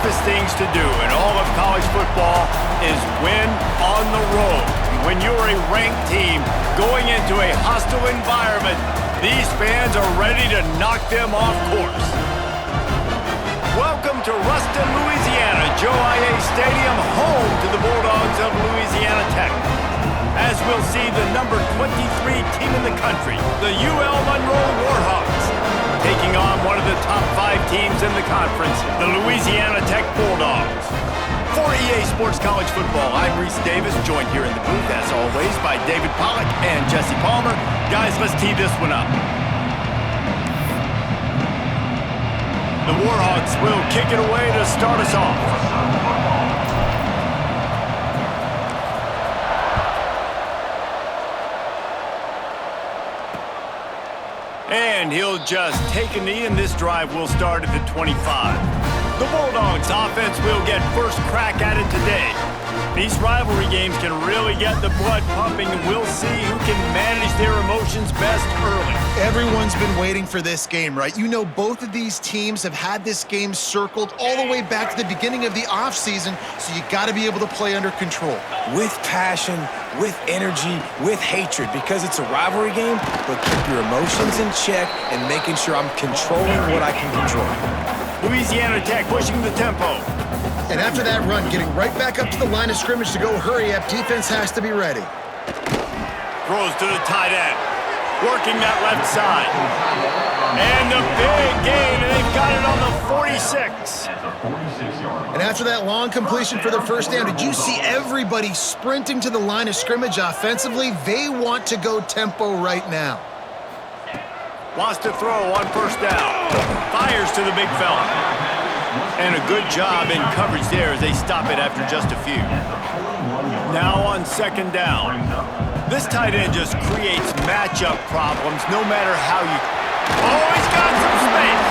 toughest things to do in all of college football is win on the road. When you're a ranked team going into a hostile environment, these fans are ready to knock them off course. Welcome to Ruston, Louisiana, Joe IA Stadium, home to the Bulldogs of Louisiana Tech. As we'll see the number 23 team in the country, the UL Monroe Warhawks, taking on one of the top 5 teams in the conference, the Louisiana Tech Bulldogs. For EA Sports College Football, I'm Reese Davis, joined here in the booth, as always, by David Pollack and Jesse Palmer. Guys, let's tee this one up. The Warhawks will kick it away to start us off. And he'll just take a knee, and this drive will start at the 25. The Bulldogs offense will get first crack at it today. These rivalry games can really get the blood pumping, and we'll see who can manage their emotions best early. Everyone's been waiting for this game, right? You know, both of these teams have had this game circled all the way back to the beginning of the offseason, so you got to be able to play under control. With passion, with energy, with hatred, because it's a rivalry game, but keep your emotions in check and making sure I'm controlling what I can control. Louisiana Tech pushing the tempo. And after that run, getting right back up to the line of scrimmage to go hurry up, defense has to be ready. Throws to the tight end, working that left side. And the big gain, and they've got it on the 46. And after that long completion for the first down, did you see everybody sprinting to the line of scrimmage offensively? They want to go tempo right now. Wants to throw on first down. Fires to the big fella. And a good job in coverage there as they stop it after just a few. Now on second down. This tight end just creates matchup problems no matter how you... Oh, he's got some space.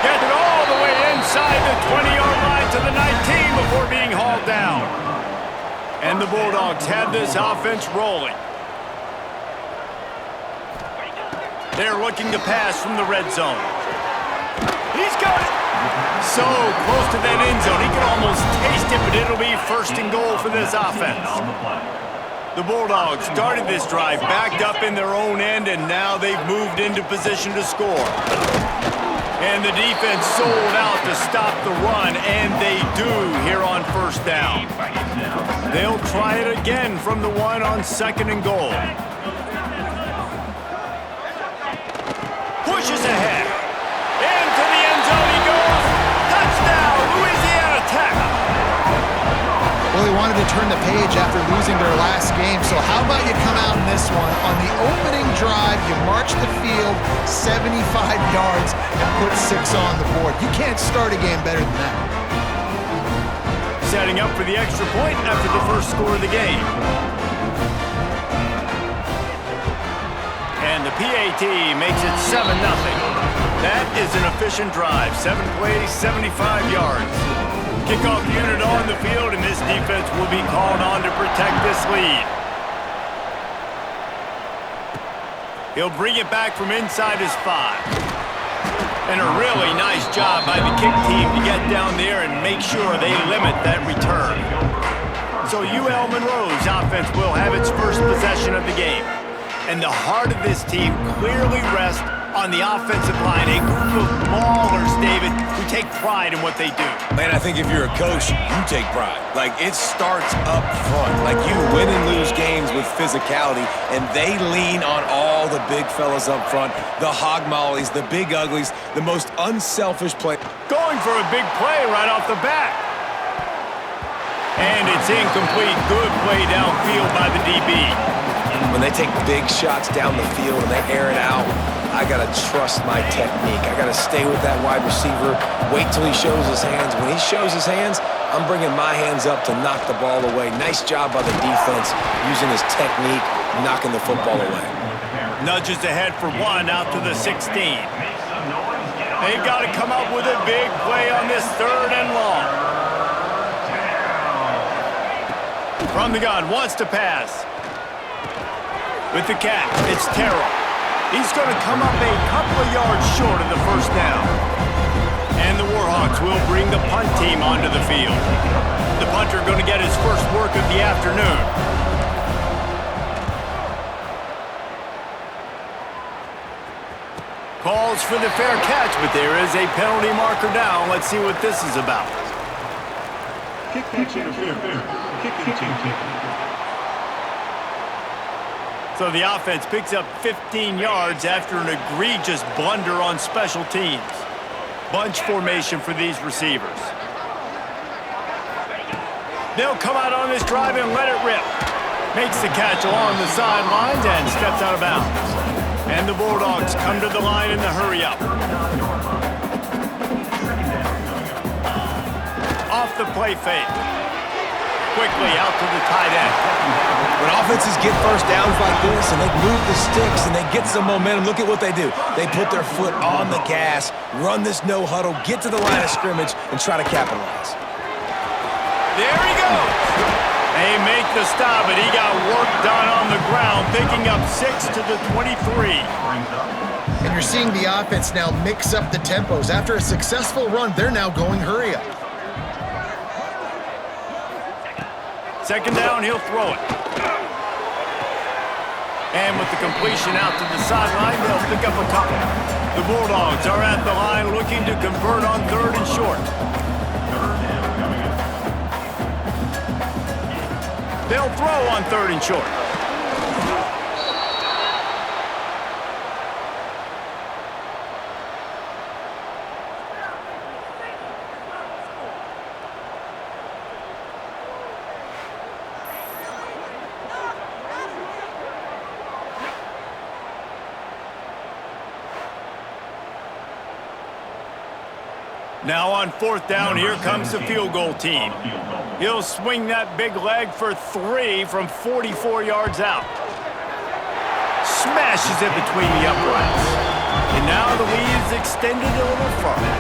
Gets it all the way inside the 20-yard line to the 19 before being hauled down. And the Bulldogs have this offense rolling. They're looking to pass from the red zone. He's got it. So close to that end zone. He can almost taste it, but it'll be first and goal for this offense. The Bulldogs started this drive backed up in their own end, and now they've moved into position to score. And the defense sold out to stop the run, and they do here on first down. They'll try it again from the one on second and goal. Pushes ahead. Into the end zone he goes. Touchdown, Louisiana Tech. Well, they wanted to turn the page after losing their last game, so how about you come out in this one? On the opening drive, you march the field 75 yards and put 6 on the board. You can't start a game better than that. Setting up for the extra point after the first score of the game. And the PAT makes it 7-0. That is an efficient drive. 7 plays, 75 yards. Kickoff unit on the field, and this defense will be called on to protect this lead. He'll bring it back from inside his 5. And a really nice job by the kick team to get down there and make sure they limit that return. So UL Monroe's offense will have its first possession of the game. And the heart of this team clearly rests on the offensive line, a group of maulers, David, who take pride in what they do. Man, I think if you're a coach, you take pride. Like, it starts up front. Like, you win and lose games with physicality, and they lean on all the big fellas up front, the hog mollies, the big uglies, the most unselfish play. Going for a big play right off the bat. And it's incomplete. Good play downfield by the DB. When they take big shots down the field and they air it out, I got to trust my technique. I got to stay with that wide receiver, wait till he shows his hands. When he shows his hands, I'm bringing my hands up to knock the ball away. Nice job by the defense using his technique, knocking the football away. Nudges ahead for 1 out to the 16. They've got to come up with a big play on this 3rd and long. From the gun, wants to pass. With the catch, it's Terrell. He's going to come up a couple of yards short of the first down. And the Warhawks will bring the punt team onto the field. The punter going to get his first work of the afternoon. Calls for the fair catch, but there is a penalty marker down. Let's see what this is about. So the offense picks up 15 yards after an egregious blunder on special teams. Bunch formation for these receivers. They'll come out on this drive and let it rip. Makes the catch along the sidelines and steps out of bounds. And the Bulldogs come to the line in the hurry-up. Off the play fake. Quickly out to the tight end. When offenses get first downs like this and they move the sticks and they get some momentum, look at what they do. They put their foot on the gas, run this no huddle, get to the line of scrimmage, and try to capitalize. There he goes. They make the stop, but he got work done on the ground, picking up 6 to the 23. And you're seeing the offense now mix up the tempos. After a successful run, they're now going hurry up. Second down, he'll throw it. And with the completion out to the sideline, they'll pick up a couple. The Bulldogs are at the line looking to convert on 3rd and short. They'll throw on 3rd and short. Now on 4th down, here comes the field goal team. He'll swing that big leg for 3 from 44 yards out. Smashes it between the uprights. And now the lead is extended a little further.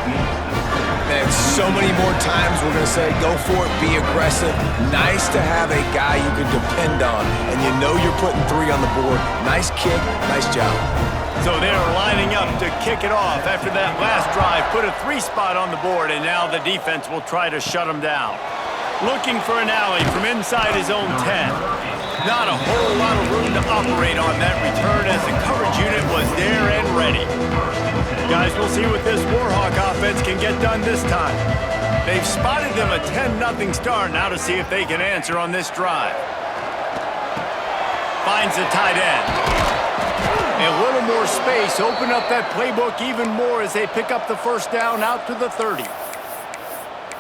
Man, so many more times we're going to say, go for it, be aggressive. Nice to have a guy you can depend on, and you know you're putting 3 on the board. Nice kick, nice job. So they're lining up to kick it off after that last drive. Put a 3 spot on the board, and now the defense will try to shut them down. Looking for an alley from inside his own 10. Not a whole lot of room to operate on that return as the coverage unit was there and ready. Guys, we'll see what this Warhawk offense can get done this time. They've spotted them a 10-0 start. Now to see if they can answer on this drive. Finds the tight end. A little more space, open up that playbook even more as they pick up the 1st down out to the 30.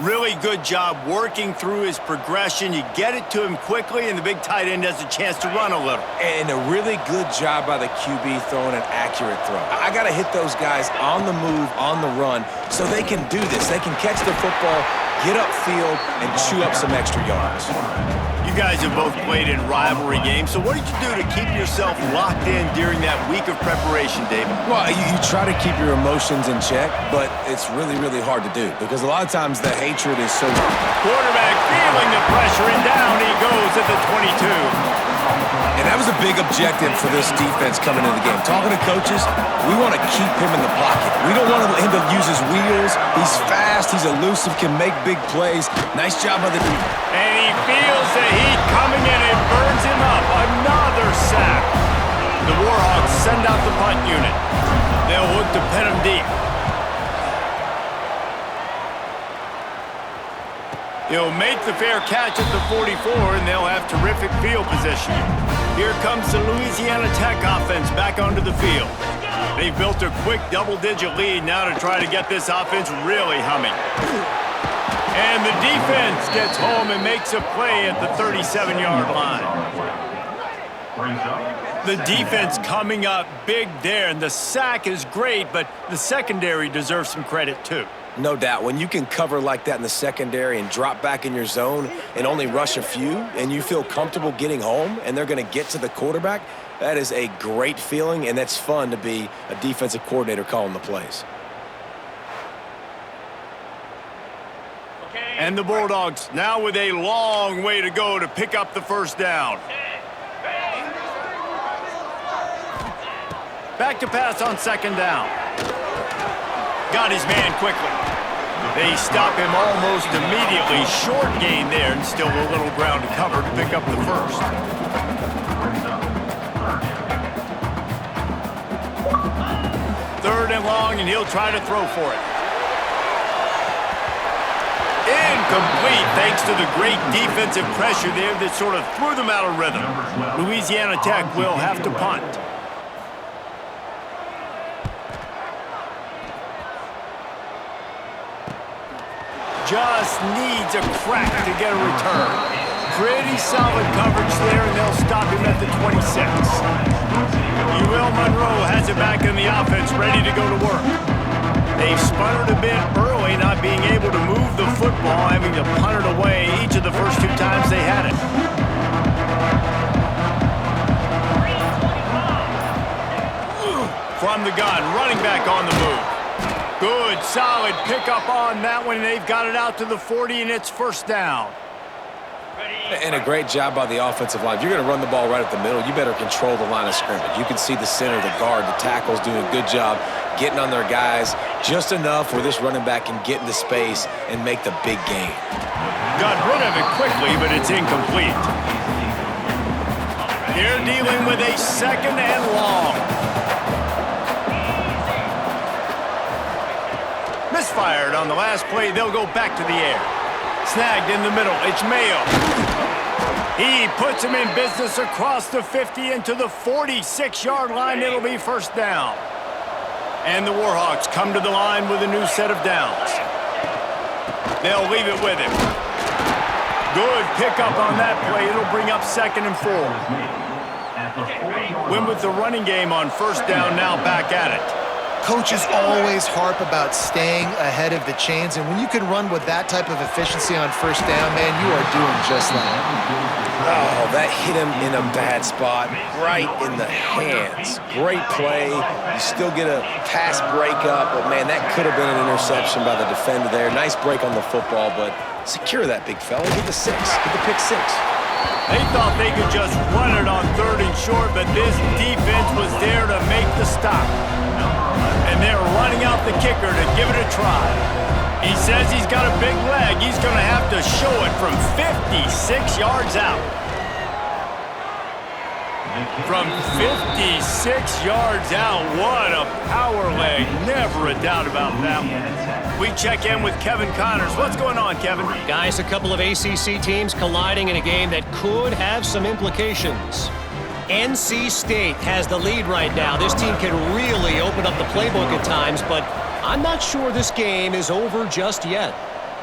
Really good job working through his progression. You get it to him quickly, and the big tight end has a chance to run a little. And a really good job by the QB throwing an accurate throw. I got to hit those guys on the move, on the run, so they can do this. They can catch the football, get upfield, and chew up some extra yards. You guys have both played in rivalry games, so what did you do to keep yourself locked in during that week of preparation, David? Well, you try to keep your emotions in check, but it's really, really hard to do because a lot of times the hatred is so... Quarterback feeling the pressure, and down he goes at the 22. And that was a big objective for this defense coming into the game. Talking to coaches, we want to keep him in the pocket. We don't want him to use his wheels. He's fast, he's elusive, can make big plays. Nice job by the defense. And he feels the heat coming in and burns him up. Another sack. The Warhawks send out the punt unit. They'll look to pin him deep. He'll make the fair catch at the 44, and they'll have terrific field position. Here comes the Louisiana Tech offense back onto the field. They've built a quick double-digit lead now to try to get this offense really humming. And the defense gets home and makes a play at the 37-yard line. The defense coming up big there, and the sack is great, but the secondary deserves some credit too. No doubt. When you can cover like that in the secondary and drop back in your zone and only rush a few, and you feel comfortable getting home and they're going to get to the quarterback, that is a great feeling, and that's fun to be a defensive coordinator calling the plays. And the Bulldogs now with a long way to go to pick up the 1st down. Back to pass on 2nd down. Got his man quickly. They stop him almost immediately. Short gain there, and still a little ground to cover to pick up the first. Third and long, and he'll try to throw for it. Incomplete, thanks to the great defensive pressure there that sort of threw them out of rhythm. Louisiana Tech will have to punt. Just needs a crack to get a return. Pretty solid coverage there, and they'll stop him at the 26. Monroe has it back in the offense, ready to go to work. They've sputtered a bit early, not being able to move the football, having to punt it away each of the first 2 times they had it. From the gun, running back on the move. Good, solid pickup on that one. They've got it out to the 40, and it's first down. And a great job by the offensive line. If you're going to run the ball right at the middle, you better control the line of scrimmage. You can see the center, the guard, the tackles doing a good job getting on their guys just enough where this running back can get into space and make the big gain. Got rid of it quickly, but it's incomplete. They're dealing with a second and long. Misfired on the last play. They'll go back to the air. Snagged in the middle. It's Mayo. He puts him in business across the 50 into the 46-yard line. It'll be first down. And the Warhawks come to the line with a new set of downs. They'll leave it with him. Good pickup on that play. It'll bring up 2nd and 4. Win with the running game on first down, now back at it. Coaches always harp about staying ahead of the chains, and when you can run with that type of efficiency on first down, man, you are doing just that. Oh, that hit him in a bad spot, right in the hands. Great play. You still get a pass breakup, but, man, that could have been an interception by the defender there. Nice break on the football, but secure that big fella. Get the 6. Get the pick 6. They thought they could just run it on 3rd and short, but this defense was there to make the stop. And they're running out the kicker to give it a try. He says he's got a big leg. He's going to have to show it from 56 yards out. From 56 yards out, what a power leg. Never a doubt about that one. We check in with Kevin Connors. What's going on, Kevin? Guys, a couple of ACC teams colliding in a game that could have some implications. NC State has the lead right now. This team can really open up the playbook at times, but I'm not sure this game is over just yet.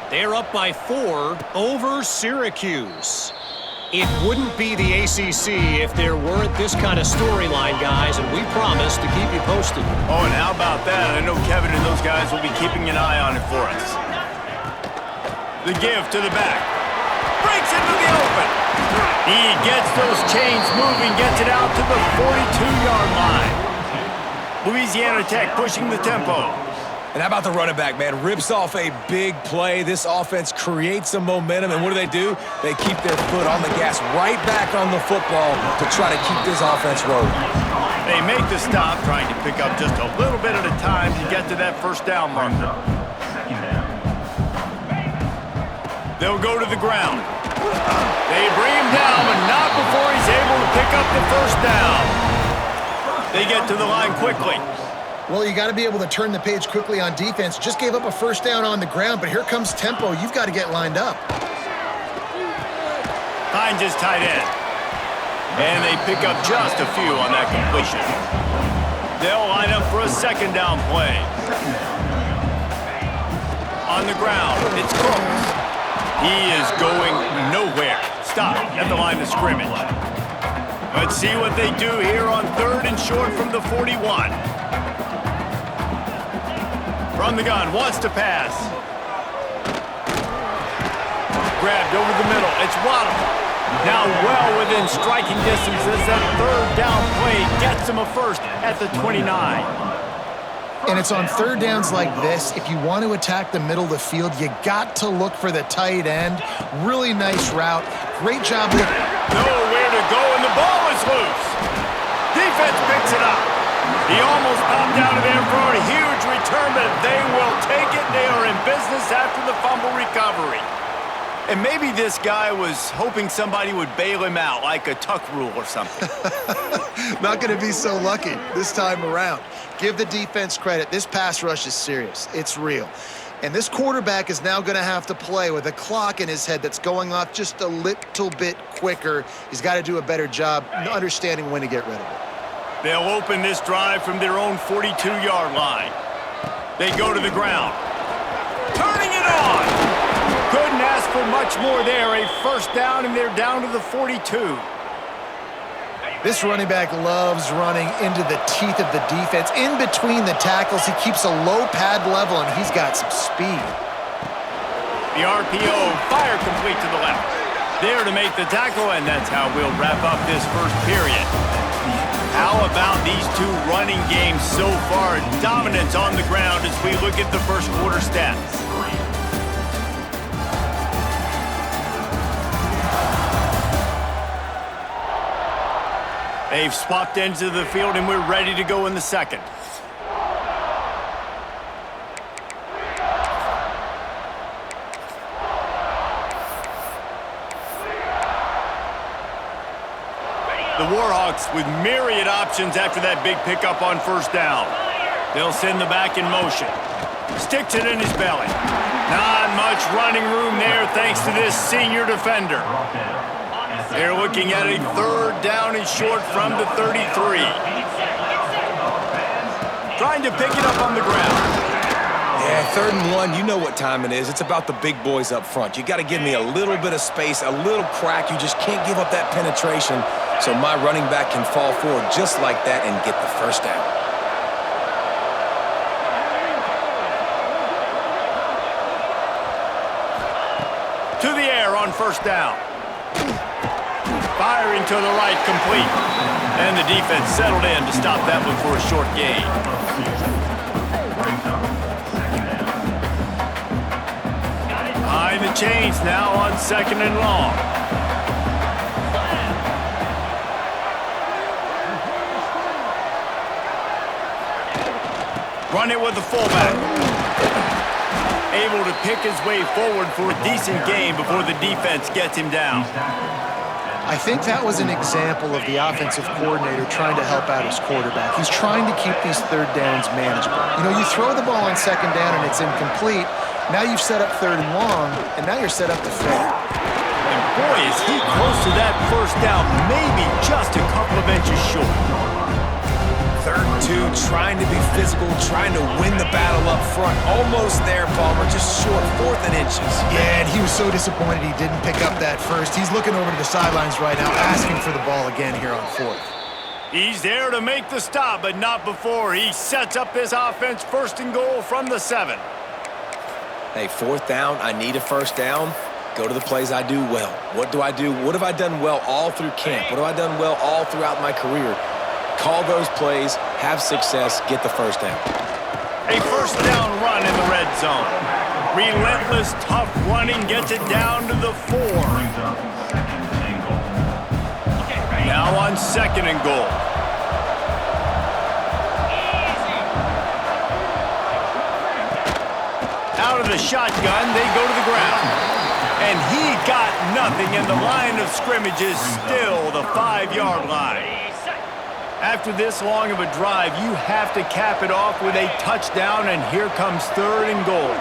They're up by 4 over Syracuse. It wouldn't be the ACC if there weren't this kind of storyline, guys, and we promise to keep you posted. Oh, and how about that? I know Kevin and those guys will be keeping an eye on it for us. The give to the back. Breaks into the open. He gets those chains moving, gets it out to the 42-yard line. Louisiana Tech pushing the tempo. And how about the running back, man? Rips off a big play. This offense creates some momentum, and what do? They keep their foot on the gas right back on the football to try to keep this offense rolling. They make the stop, trying to pick up just a little bit at a time to get to that first down marker. They'll go to the ground. They bring him down, but not before he's able to pick up the first down. They get to the line quickly. Well, you got to be able to turn the page quickly on defense. Just gave up a first down on the ground, but here comes tempo. You've got to get lined up. Finds his tight end. And they pick up just a few on that completion. They'll line up for a second down play. On the ground, it's Crooks. He is going nowhere. Stop at the line of scrimmage. Let's see what they do here on 3rd and short from the 41. From the gun, wants to pass. Grabbed over the middle. It's Waddle. Now well within striking distance as that 3rd down play gets him a first at the 29. And it's on 3rd downs like this. If you want to attack the middle of the field, you got to look for the tight end. Really nice route. Great job. Nowhere to go, and the ball is loose. Defense picks it up. He almost popped out of there for a huge return, but they will take it. They are in business after the fumble recovery. And maybe this guy was hoping somebody would bail him out, like a tuck rule or something. Not going to be so lucky this time around. Give the defense credit. This pass rush is serious. It's real. And this quarterback is now going to have to play with a clock in his head that's going off just a little bit quicker. He's got to do a better job understanding when to get rid of it. They'll open this drive from their own 42-yard line. They go to the ground. Turning it on! Couldn't ask for much more there. A first down, and they're down to the 42. This running back loves running into the teeth of the defense. In between the tackles, he keeps a low pad level, and he's got some speed. The RPO, fire complete to the left. There to make the tackle, and that's how we'll wrap up this first period. How about these two running games so far? Dominance on the ground as we look at the first quarter stats. They've swapped ends of the field, and we're ready to go in the second. The Warhawks with myriad options after that big pickup on first down. They'll send the back in motion. Sticks it in his belly. Not much running room there thanks to this senior defender. They're looking at a third down and short from the 33. Trying to pick it up on the ground. Yeah, 3rd and 1, you know what time it is. It's about the big boys up front. You got to give me a little bit of space, a little crack. You just can't give up that penetration so my running back can fall forward just like that and get the first down. To the air on first down. Firing to the right, complete. And the defense settled in to stop that one for a short gain. Behind the chains now on 2nd and long. Run it with the fullback. Able to pick his way forward for a decent gain before the defense gets him down. I think that was an example of the offensive coordinator trying to help out his quarterback. He's trying to keep these 3rd downs manageable. You know, you throw the ball on 2nd down and it's incomplete. Now you've set up 3rd and long, and now you're set up to fail. And boy, is he close to that first down, maybe just a couple of inches short. 3rd and 2, trying to be physical, trying to win the battle up front. Almost there, Palmer, just short, 4th and inches. Yeah, and he was so disappointed he didn't pick up that first. He's looking over to the sidelines right now, asking for the ball again here on 4th. He's there to make the stop, but not before. He sets up this offense 1st and goal from the 7. Hey, 4th down, I need a first down. Go to the plays I do well. What do I do? What have I done well all through camp? What have I done well all throughout my career? Call those plays, have success, get the first down. A first down run in the red zone. Relentless, tough running gets it down to the 4. Now on 2nd and goal. Out of the shotgun, they go to the ground. And he got nothing, and the line of scrimmage is still the 5-yard line. After this long of a drive, you have to cap it off with a touchdown, and here comes 3rd and goal.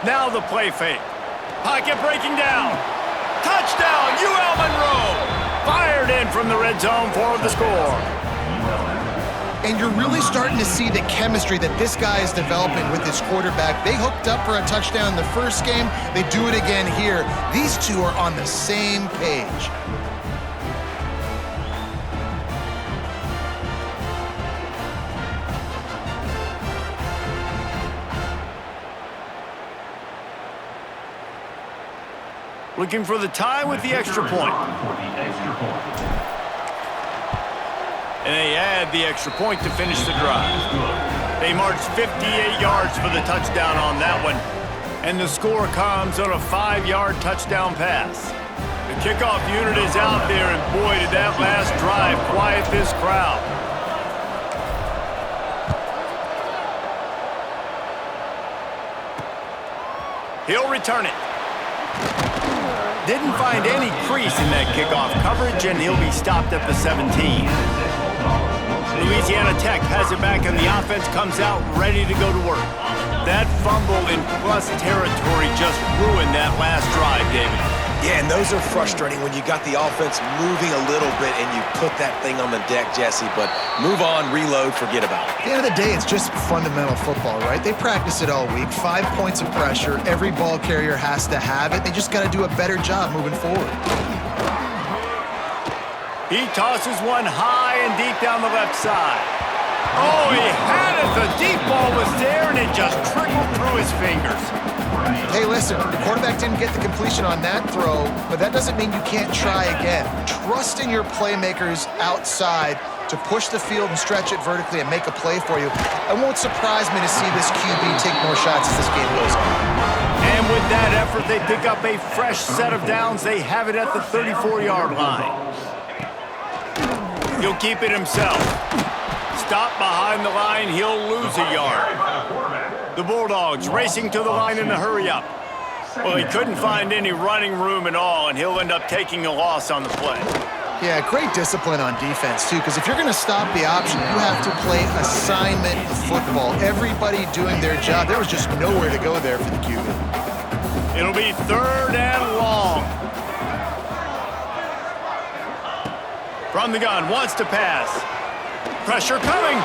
Now the play fake. Pocket breaking down. Touchdown, UL Monroe! Fired in from the red zone for the score. And you're really starting to see the chemistry that this guy is developing with his quarterback. They hooked up for a touchdown in the first game. They do it again here. These two are on the same page. Looking for the tie with the extra point. And they add the extra point to finish the drive. They marched 58 yards for the touchdown on that one. And the score comes on a 5-yard touchdown pass. The kickoff unit is out there, and boy, did that last drive quiet this crowd. He'll return it. Didn't find any crease in that kickoff coverage, and he'll be stopped at the 17. Louisiana Tech has it back, and the offense comes out ready to go to work. That fumble in plus territory just ruined that last drive, David. Yeah, and those are frustrating when you got the offense moving a little bit and you put that thing on the deck, Jesse. But move on, reload, forget about it. At the end of the day, it's just fundamental football, right? They practice it all week. 5 points of pressure. Every ball carrier has to have it. They just got to do a better job moving forward. He tosses one high and deep down the left side. Oh, he had it. The deep ball was there, and it just trickled through his fingers. Hey, listen, the quarterback didn't get the completion on that throw, but that doesn't mean you can't try again. Trust in your playmakers outside to push the field and stretch it vertically and make a play for you. It won't surprise me to see this QB take more shots as this game goes on. And with that effort, they pick up a fresh set of downs. They have it at the 34-yard line. He'll keep it himself. Stop behind the line, he'll lose a yard. The Bulldogs racing to the line in a hurry-up. Well, he couldn't find any running room at all, and he'll end up taking a loss on the play. Yeah, great discipline on defense, too, because if you're going to stop the option, you have to play assignment football. Everybody doing their job. There was just nowhere to go there for the QB. It'll be 3rd and long. From the gun, wants to pass. Pressure coming.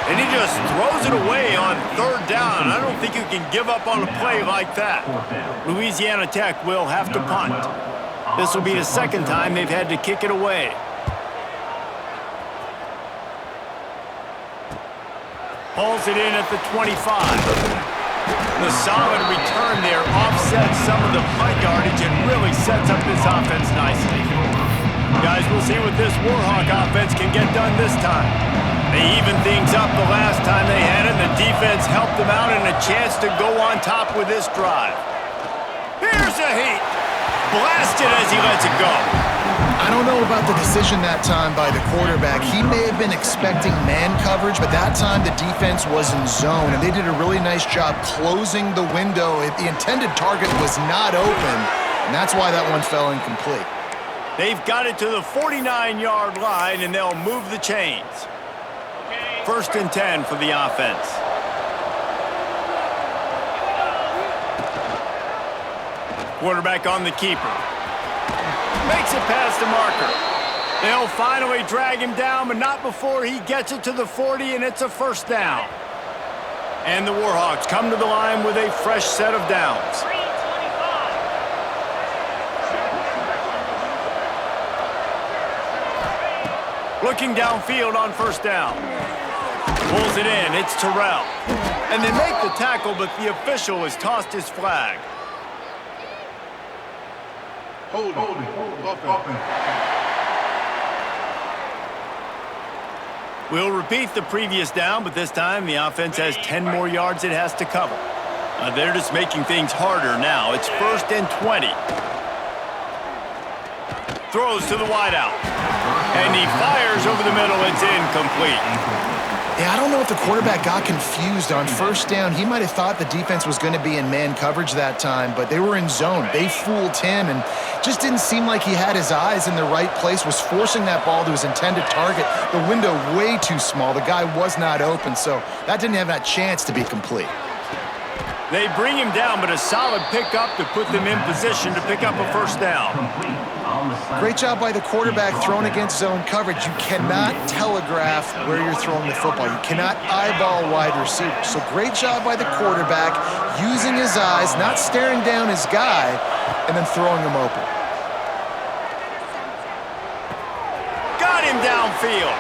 And he just throws it away on 3rd down. I don't think you can give up on a play like that. Louisiana Tech will have to punt. This will be the 2nd time they've had to kick it away. Pulls it in at the 25. The solid return there offsets some of the punt yardage and really sets up this offense nicely. Guys, we'll see what this Warhawk offense can get done this time. They evened things up the last time they had it, and the defense helped them out and a chance to go on top with this drive. Here's a heat. Blasted as he lets it go. I don't know about the decision that time by the quarterback. He may have been expecting man coverage, but that time the defense was in zone, and they did a really nice job closing the window. The intended target was not open, and that's why that one fell incomplete. They've got it to the 49-yard line, and they'll move the chains. 1st and 10 for the offense. Quarterback on the keeper. Makes it past the marker. They'll finally drag him down, but not before he gets it to the 40, and it's a 1st down. And the Warhawks come to the line with a fresh set of downs. Looking downfield on 1st down. Pulls it in. It's Terrell. And they make the tackle, but the official has tossed his flag. Hold it. We'll repeat the previous down, but this time the offense has 10 more yards it has to cover. They're just making things harder now. It's 1st and 20. Throws to the wideout. And he fires over the middle. It's incomplete. Yeah, I don't know if the quarterback got confused on 1st down. He might have thought the defense was going to be in man coverage that time, but they were in zone. They fooled him and just didn't seem like he had his eyes in the right place, was forcing that ball to his intended target. The window way too small. The guy was not open, so that didn't have that chance to be complete. They bring him down, but a solid pickup to put them in position to pick up a 1st down. Great job by the quarterback throwing against zone coverage. You cannot telegraph where you're throwing the football. You cannot eyeball wide receivers. So great job by the quarterback using his eyes, not staring down his guy, and then throwing him open. Got him downfield.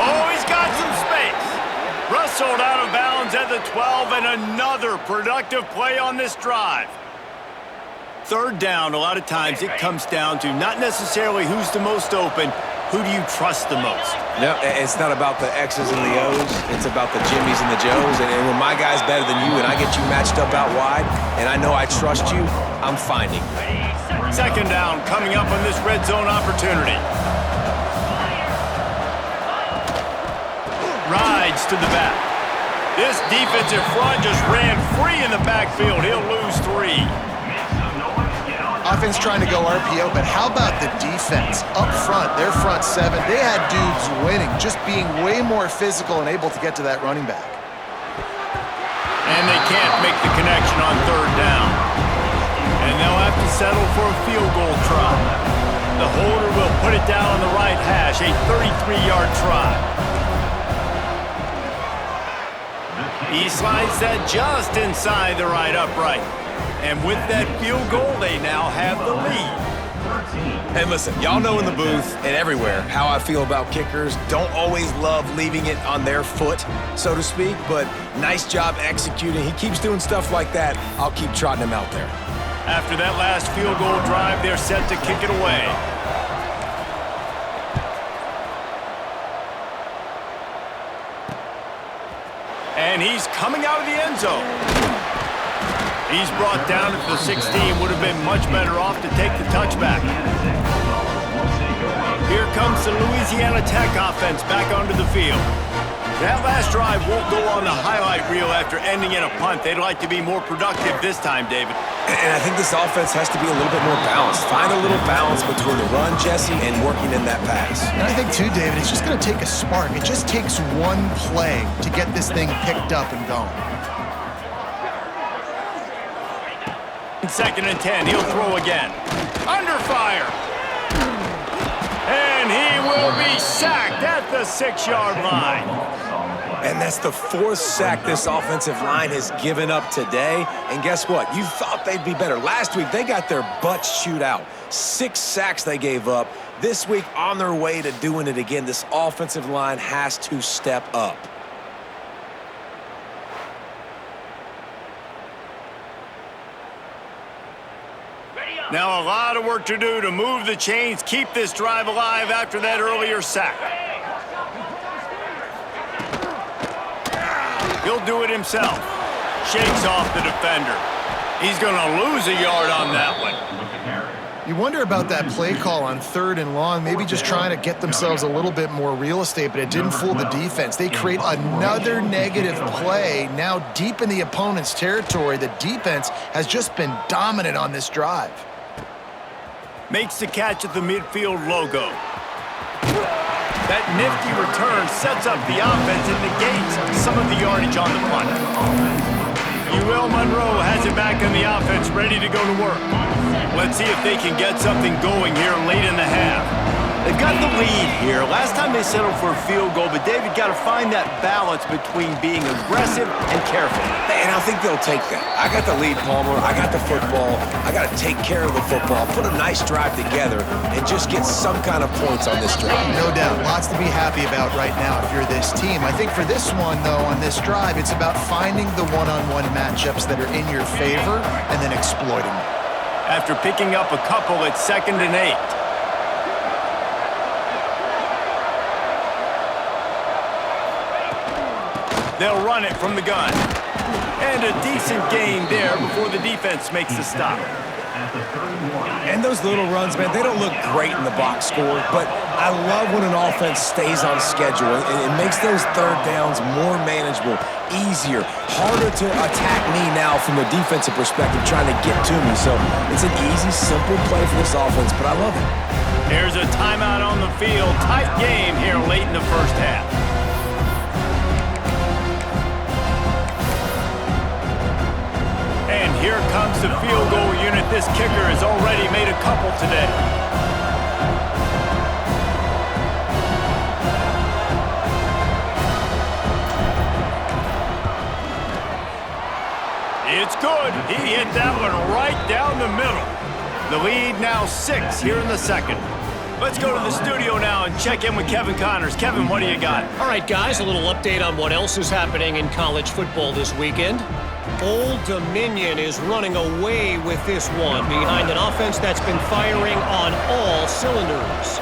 Oh, he's got some space. Wrestled out of bounds at the 12, and another productive play on this drive. 3rd down, a lot of times it comes down to not necessarily who's the most open, who do you trust the most? No, it's not about the X's and the O's. It's about the Jimmies and the Joes. And when my guy's better than you and I get you matched up out wide and I know I trust you, I'm finding. 2nd down coming up on this red zone opportunity. slides to the back. This defensive front just ran free in the backfield. He'll lose 3. Offense trying to go RPO, but how about the defense? Up front, their front 7, they had dudes winning, just being way more physical and able to get to that running back. And they can't make the connection on 3rd down. And they'll have to settle for a field goal try. The holder will put it down on the right hash, a 33-yard try. He slides that just inside the right upright. And with that field goal, they now have the lead. Hey, listen, y'all know in the booth and everywhere how I feel about kickers. Don't always love leaving it on their foot, so to speak, but nice job executing. He keeps doing stuff like that. I'll keep trotting him out there. After that last field goal drive, they're set to kick it away. And he's coming out of the end zone. He's brought down at the 16. Would have been much better off to take the touchback. Here comes the Louisiana Tech offense back onto the field. That last drive won't go on the highlight reel after ending in a punt. They'd like to be more productive this time, David. And I think this offense has to be a little bit more balanced. Find a little balance between the run, Jesse, and working in that pass. And I think, too, David, it's just going to take a spark. It just takes one play to get this thing picked up and going. 2nd and 10. He'll throw again. Under fire. And he will be sacked at the 6-yard line. And that's the 4th sack this offensive line has given up today. And guess what? You thought they'd be better. Last week, they got their butts chewed out. 6 sacks they gave up. This week, on their way to doing it again, this offensive line has to step up. Now a lot of work to do to move the chains, keep this drive alive after that earlier sack. He'll do it himself. Shakes off the defender. He's going to lose a yard on that one. You wonder about that play call on 3rd and long, maybe just trying to get themselves a little bit more real estate, but it didn't fool the defense. They create another negative play now deep in the opponent's territory. The defense has just been dominant on this drive. Makes the catch at the midfield logo. That nifty return sets up the offense and negates some of the yardage on the punt. Monroe has it back in the offense, ready to go to work. Let's see if they can get something going here late in the half. They've got the lead here. Last time they settled for a field goal, but David got to find that balance between being aggressive and careful. And I think they'll take that. I got the lead, Palmer. I got the football. I got to take care of the football, put a nice drive together, and just get some kind of points on this drive. No doubt. Lots to be happy about right now if you're this team. I think for this one, though, on this drive, it's about finding the one-on-one matchups that are in your favor and then exploiting them. After picking up a couple, it's 2nd and 8. They'll run it from the gun. And a decent gain there before the defense makes the stop. And those little runs, man, they don't look great in the box score, but I love when an offense stays on schedule. It makes those 3rd downs more manageable, easier, harder to attack me now from a defensive perspective trying to get to me. So it's an easy, simple play for this offense, but I love it. Here's a timeout on the field. Tight game here late in the first half. And here comes the field goal unit. This kicker has already made a couple today. It's good. He hit that one right down the middle. The lead now 6 here in the 2nd. Let's go to the studio now and check in with Kevin Connors. Kevin, what do you got? All right, guys, a little update on what else is happening in college football this weekend. Old Dominion is running away with this one behind an offense that's been firing on all cylinders.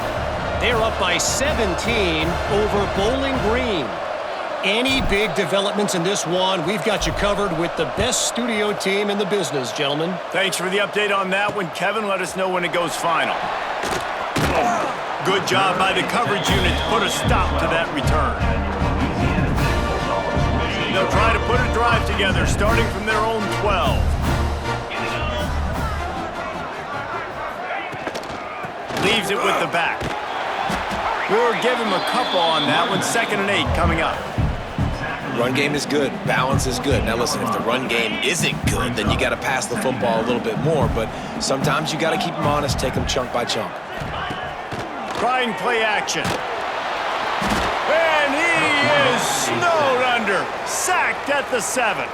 They're up by 17 over Bowling Green. Any big developments in this one, we've got you covered with the best studio team in the business, gentlemen. Thanks for the update on that one, Kevin. Let us know when it goes final. Good job by the coverage unit to put a stop to that return. they'll try to put a drive together, starting from their own 12. Leaves it with the back. We'll give him a couple on that one. 2nd and 8 coming up. Run game is good. Balance is good. Now listen, if the run game isn't good, then you got to pass the football a little bit more. But sometimes you got to keep them honest, take them chunk by chunk. Trying play action. And he is snowed under. Sacked at the 7.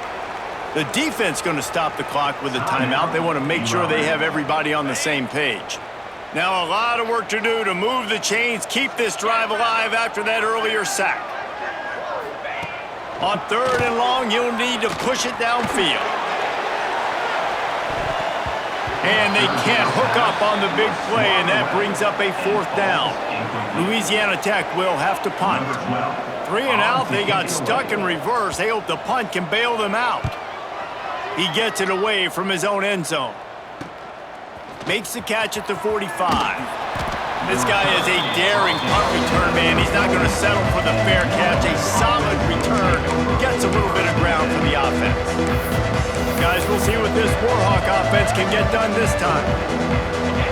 The defense going to stop the clock with a timeout. They want to make sure they have everybody on the same page. Now a lot of work to do to move the chains, keep this drive alive after that earlier sack. On 3rd and long, you'll need to push it downfield. And they can't hook up on the big play, and that brings up a 4th down. Louisiana Tech will have to punt. 3 and out, they got stuck in reverse. They hope the punt can bail them out. He gets it away from his own end zone. Makes the catch at the 45. This guy is a daring punt return man. He's not going to settle for the fair catch. A solid return. Gets a little bit of ground for the offense. Guys, we'll see what this Warhawk offense can get done this time.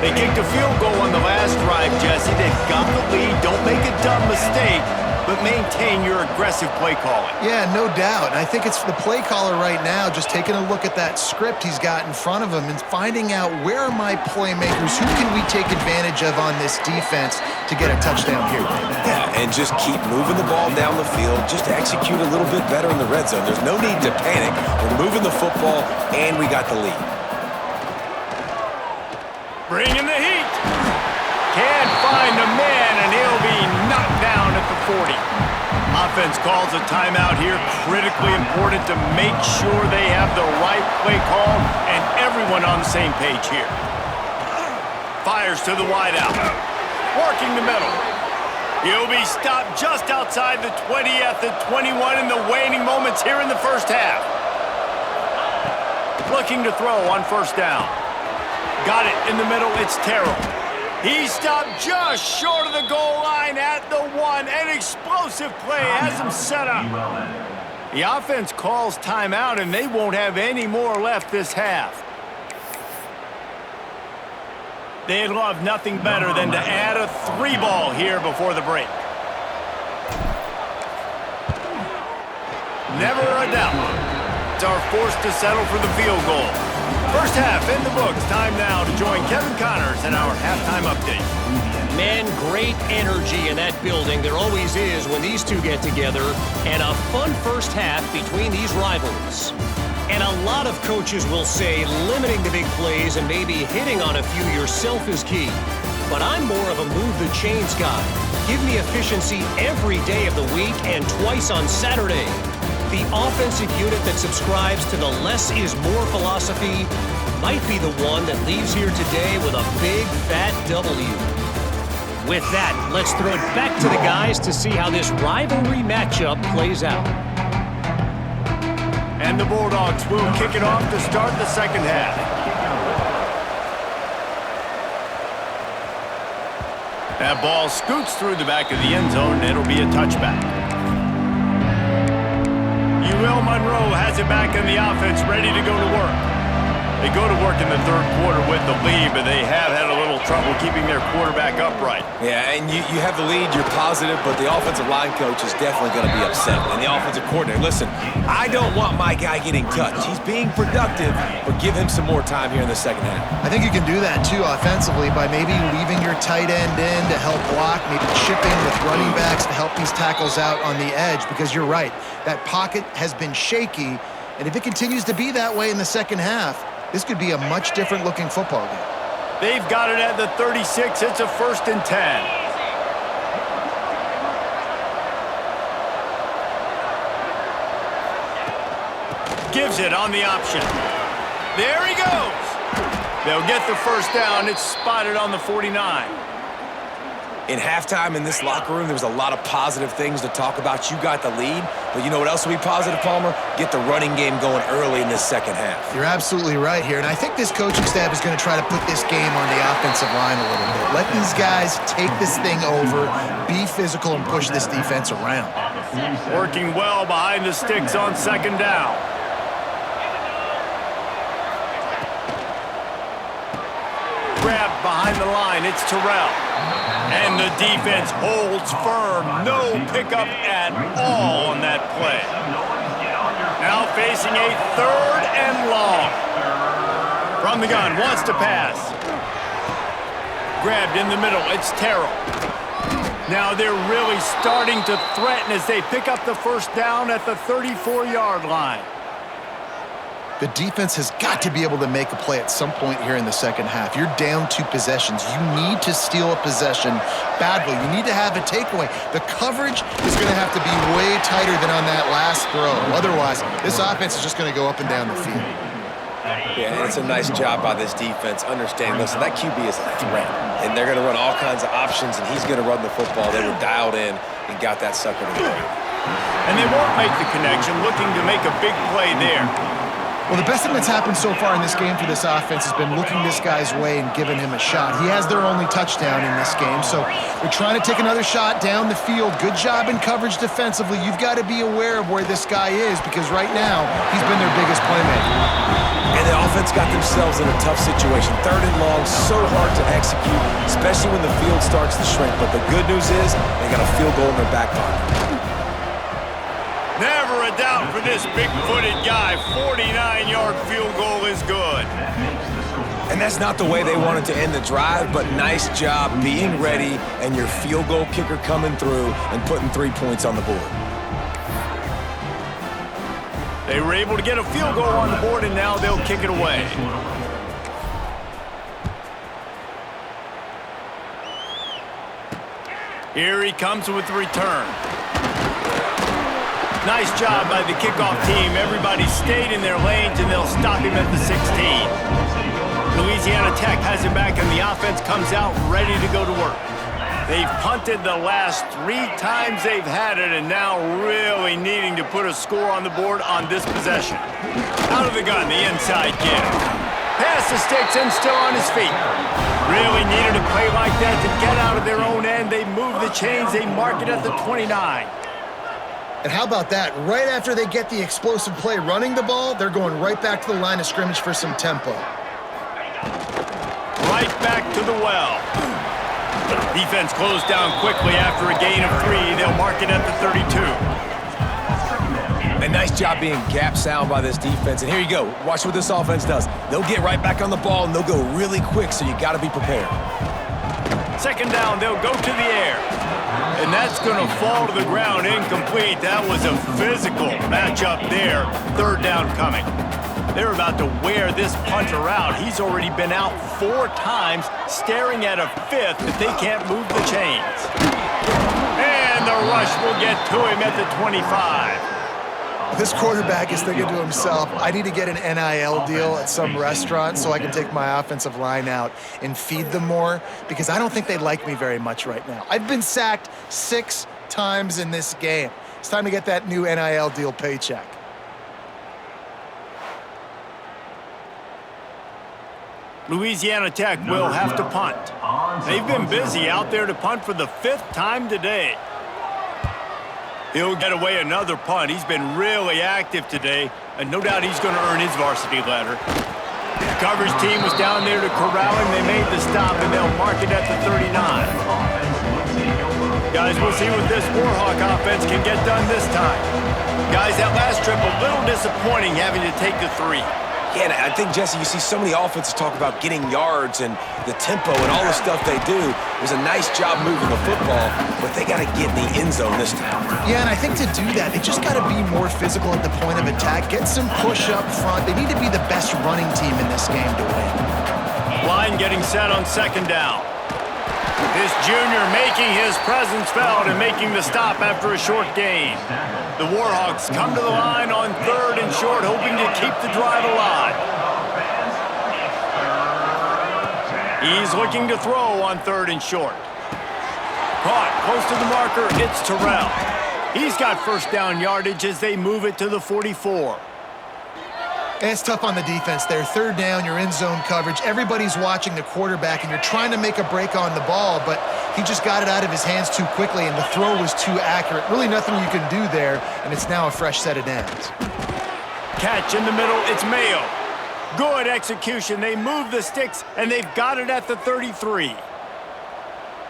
They kicked a field goal on the last drive, Jesse. They've got the lead. Don't make a dumb mistake, but maintain your aggressive play calling. Yeah, no doubt. And I think it's the play caller right now just taking a look at that script he's got in front of him and finding out where are my playmakers, who can we take advantage of on this defense to get a touchdown here. Yeah, and just keep moving the ball down the field. Just execute a little bit better in the red zone. There's no need to panic. We're moving the football, and we got the lead. Bringing the heat. Can't find a man, and he'll be knocked down at the 40. Offense calls a timeout here. Critically important to make sure they have the right play call and everyone on the same page here. Fires to the wideout. Working the middle. He'll be stopped just outside the 20 at the 21 in the waning moments here in the first half. Looking to throw on 1st down. Got it in the middle. It's Terrell. He stopped just short of the goal line at the 1. An explosive play has him set up. The offense calls timeout, and they won't have any more left this half. They'd love nothing better than to add a 3-ball here before the break. Never a doubt. Are forced to settle for the field goal. First half in the books. Time now to join Kevin Connors in our halftime update. Man, great energy in that building. There always is when these two get together. And a fun first half between these rivals. And a lot of coaches will say limiting the big plays and maybe hitting on a few yourself is key. But I'm more of a move the chains guy. Give me efficiency every day of the week and twice on Saturday. The offensive unit that subscribes to the less is more philosophy might be the one that leaves here today with a big, fat W. With that, let's throw it back to the guys to see how this rivalry matchup plays out. And the Bulldogs will kick it off to start the second half. That ball scoots through the back of the end zone, and it'll be a touchback. Monroe has it back in the offense, ready to go to work. They go to work in the 3rd quarter with the lead, but they have had a little trouble keeping their quarterback upright. Yeah, and you have the lead, you're positive, but the offensive line coach is definitely going to be upset. And the offensive coordinator, listen, I don't want my guy getting touched. He's being productive, but give him some more time here in the second half. I think you can do that, too, offensively, by maybe leaving your tight end in to help block, maybe chipping with running backs to help these tackles out on the edge, because you're right. That pocket has been shaky, and if it continues to be that way in the second half, this could be a much different looking football game. They've got it at the 36. It's a 1st and 10. Gives it on the option. There he goes. They'll get the 1st down. It's spotted on the 49. In halftime in this locker room, there was a lot of positive things to talk about. You got the lead, but you know what else will be positive, Palmer? Get the running game going early in this second half. You're absolutely right here, and I think this coaching staff is going to try to put this game on the offensive line a little bit. Let these guys take this thing over, be physical, and push this defense around. Working well behind the sticks on second down. Grabbed behind the line, it's Terrell. And the defense holds firm. No pickup at all on that play. Now facing a 3rd and long. From the gun, wants to pass. Grabbed in the middle, it's Terrell. Now they're really starting to threaten as they pick up the first down at the 34-yard line. The defense has got to be able to make a play at some point here in the second half. You're down 2 possessions. You need to steal a possession badly. You need to have a takeaway. The coverage is going to have to be way tighter than on that last throw. Otherwise, this offense is just going to go up and down the field. Yeah, and it's a nice job by this defense understanding, listen, that QB is a threat, and they're going to run all kinds of options, and he's going to run the football. They were dialed in and got that sucker to the ground. And they won't make the connection, looking to make a big play there. Well, the best thing that's happened so far in this game for this offense has been looking this guy's way and giving him a shot. He has their only touchdown in this game, so they're trying to take another shot down the field. Good job in coverage defensively. You've got to be aware of where this guy is because right now he's been their biggest playmaker. And the offense got themselves in a tough situation. 3rd and long, so hard to execute, especially when the field starts to shrink. But the good news is they got a field goal in their back pocket. Never a doubt for this big-footed guy. 49-yard field goal is good. And that's not the way they wanted to end the drive, but nice job being ready and your field goal kicker coming through and putting 3 points on the board. They were able to get a field goal on the board, and now they'll kick it away. Here he comes with the return. Nice job by the kickoff team. Everybody stayed in their lanes, and they'll stop him at the 16. Louisiana Tech has him back, and the offense comes out ready to go to work. They've punted the last 3 times they've had it, and now really needing to put a score on the board on this possession. Out of the gun, the inside give. Past the sticks and still on his feet. Really needed a play like that to get out of their own end. They move the chains. They mark it at the 29. And how about that? Right after they get the explosive play running the ball, they're going right back to the line of scrimmage for some tempo. Right back to the well. Defense closed down quickly after a gain of 3. They'll mark it at the 32. A nice job being gap sound by this defense. And here you go. Watch what this offense does. They'll get right back on the ball, and they'll go really quick, so you got to be prepared. Second down, they'll go to the air. And that's going to fall to the ground incomplete. That was a physical matchup there. 3rd down coming. They're about to wear this punter out. He's already been out 4 times, staring at a 5th if they can't move the chains. And the rush will get to him at the 25. This quarterback is thinking to himself, I need to get an NIL deal at some restaurant so I can take my offensive line out and feed them more because I don't think they like me very much right now. I've been sacked 6 times in this game. It's time to get that new NIL deal paycheck. Louisiana Tech will have to punt. They've been busy out there to punt for the 5th time today. He'll get away another punt. He's been really active today, and no doubt he's going to earn his varsity letter. The coverage team was down there to corral him. They made the stop, and they'll mark it at the 39. Guys, we'll see what this Warhawk offense can get done this time. Guys, that last trip, a little disappointing having to take the 3. Yeah, and I think, Jesse, you see so many offenses talk about getting yards and the tempo and all the stuff they do. It was a nice job moving the football, but they got to get in the end zone this time. Yeah, and I think to do that, they just got to be more physical at the point of attack, get some push up front. They need to be the best running team in this game to win. Line getting set on second down. This junior making his presence felt and making the stop after a short gain. The Warhawks come to the line on 3rd and short, hoping to keep the drive alive. He's looking to throw on 3rd and short. Caught close to the marker, it's Terrell. He's got first down yardage as they move it to the 44. And it's tough on the defense there. Third down, you're in zone coverage. Everybody's watching the quarterback, and you're trying to make a break on the ball, but he just got it out of his hands too quickly, and the throw was too accurate. Really nothing you can do there, and it's now a fresh set of downs. Catch in the middle, it's Mayo. Good execution. They move the sticks, and they've got it at the 33.